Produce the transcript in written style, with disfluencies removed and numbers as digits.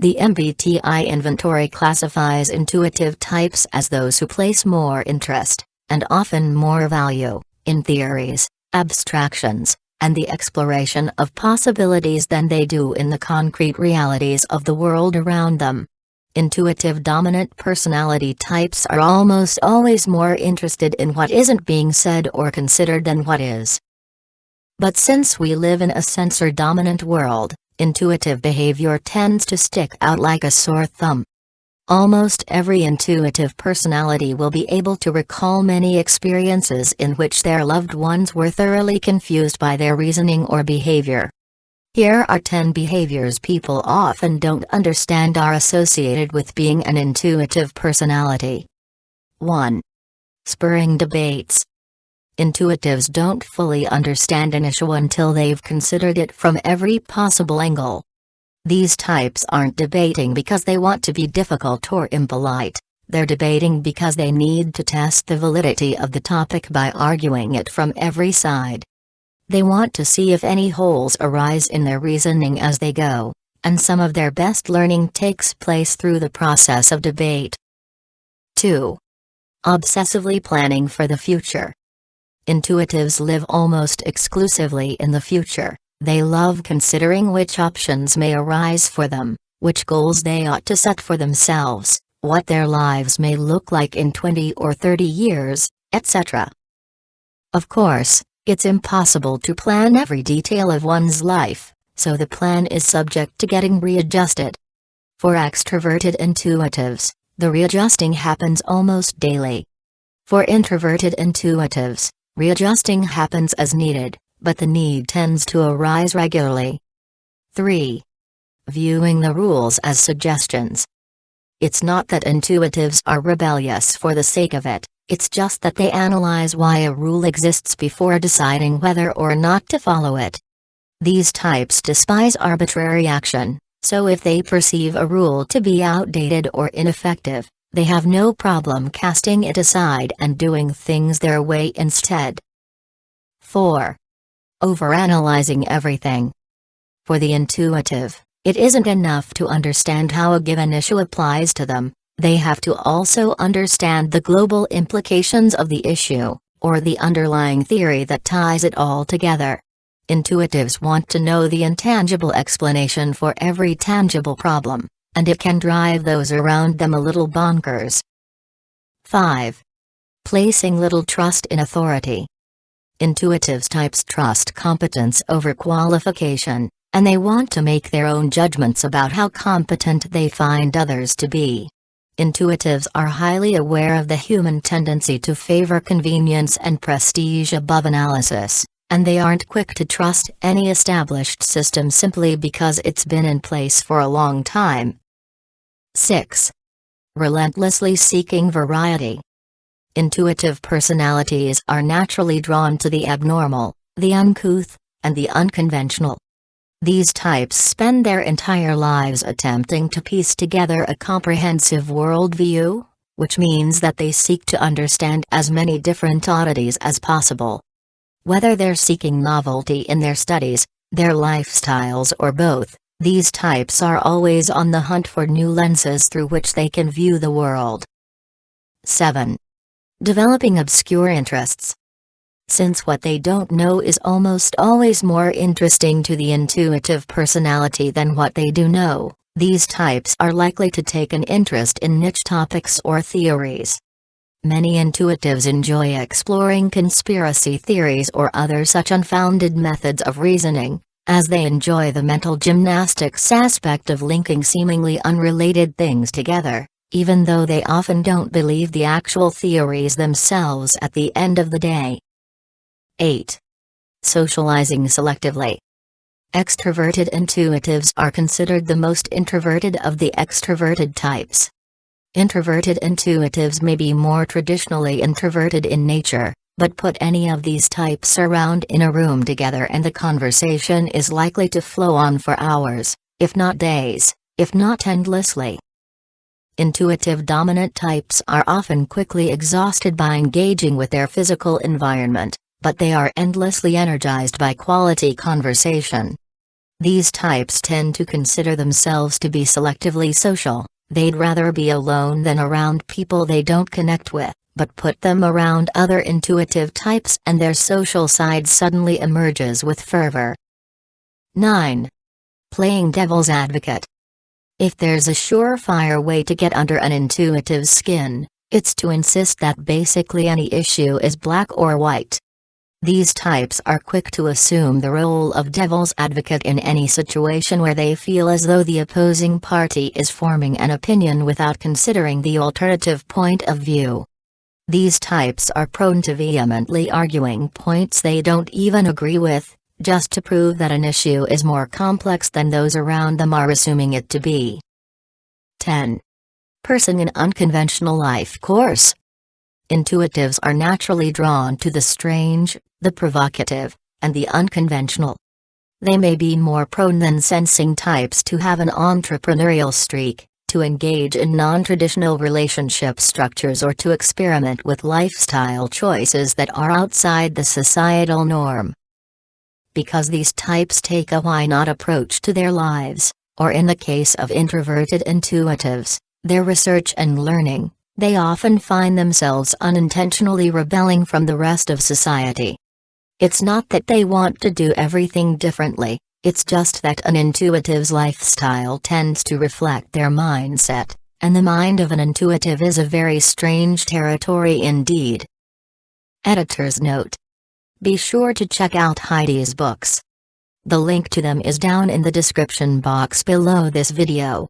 The MBTI inventory classifies intuitive types as those who place more interest, and often more value, in theories, abstractions, and the exploration of possibilities than they do in the concrete realities of the world around them. Intuitive dominant personality types are almost always more interested in what isn't being said or considered than what is. But since we live in a sensor-dominant world, intuitive behavior tends to stick out like a sore thumb. Almost every intuitive personality will be able to recall many experiences in which their loved ones were thoroughly confused by their reasoning or behavior. Here are 10 behaviors people often don't understand are associated with being an intuitive personality. 1. Spurring debates. Intuitives don't fully understand an issue until they've considered it from every possible angle. These types aren't debating because they want to be difficult or impolite, they're debating because they need to test the validity of the topic by arguing it from every side. They want to see if any holes arise in their reasoning as they go, and some of their best learning takes place through the process of debate. 2. Obsessively planning for the future. Intuitives live almost exclusively in the future. They love considering which options may arise for them, which goals they ought to set for themselves, what their lives may look like in 20 or 30 years, etc. Of course, it's impossible to plan every detail of one's life, so the plan is subject to getting readjusted. For extroverted intuitives, the readjusting happens almost daily. For introverted intuitives, readjusting happens as needed, but the need tends to arise regularly. 3. Viewing the rules as suggestions. It's not that intuitives are rebellious for the sake of it, it's just that they analyze why a rule exists before deciding whether or not to follow it. These types despise arbitrary action, so if they perceive a rule to be outdated or ineffective, they have no problem casting it aside and doing things their way instead. 4. Overanalyzing everything. For the intuitive, it isn't enough to understand how a given issue applies to them, they have to also understand the global implications of the issue, or the underlying theory that ties it all together. Intuitives want to know the intangible explanation for every tangible problem, and it can drive those around them a little bonkers. 5. Placing little trust in authority. Intuitives types trust competence over qualification, and they want to make their own judgments about how competent they find others to be. Intuitives are highly aware of the human tendency to favor convenience and prestige above analysis, and they aren't quick to trust any established system simply because it's been in place for a long time. 6. Relentlessly seeking variety. Intuitive personalities are naturally drawn to the abnormal, the uncouth, and the unconventional. These types spend their entire lives attempting to piece together a comprehensive worldview, which means that they seek to understand as many different oddities as possible. Whether they're seeking novelty in their studies, their lifestyles, or both, these types are always on the hunt for new lenses through which they can view the world. 7. Developing obscure interests. Since what they don't know is almost always more interesting to the intuitive personality than what they do know, these types are likely to take an interest in niche topics or theories. Many intuitives enjoy exploring conspiracy theories or other such unfounded methods of reasoning, as they enjoy the mental gymnastics aspect of linking seemingly unrelated things together, even though they often don't believe the actual theories themselves at the end of the day. 8. Socializing selectively. Extroverted intuitives are considered the most introverted of the extroverted types. Introverted intuitives may be more traditionally introverted in nature, but put any of these types around in a room together and the conversation is likely to flow on for hours, if not days, if not endlessly. Intuitive dominant types are often quickly exhausted by engaging with their physical environment, but they are endlessly energized by quality conversation. These types tend to consider themselves to be selectively social. They'd rather be alone than around people they don't connect with, but put them around other intuitive types and their social side suddenly emerges with fervor. 9. Playing devil's advocate. If there's a surefire way to get under an intuitive's skin, it's to insist that basically any issue is black or white. These types are quick to assume the role of devil's advocate in any situation where they feel as though the opposing party is forming an opinion without considering the alternative point of view. These types are prone to vehemently arguing points they don't even agree with, just to prove that an issue is more complex than those around them are assuming it to be. 10. Pursuing an unconventional life course. Intuitives are naturally drawn to the strange, the provocative, and the unconventional. They may be more prone than sensing types to have an entrepreneurial streak, to engage in non-traditional relationship structures, or to experiment with lifestyle choices that are outside the societal norm. Because these types take a why-not approach to their lives, or in the case of introverted intuitives, their research and learning, they often find themselves unintentionally rebelling from the rest of society. It's not that they want to do everything differently, it's just that an intuitive's lifestyle tends to reflect their mindset, and the mind of an intuitive is a very strange territory indeed. Editor's note: be sure to check out Heidi's books. The link to them is down in the description box below this video.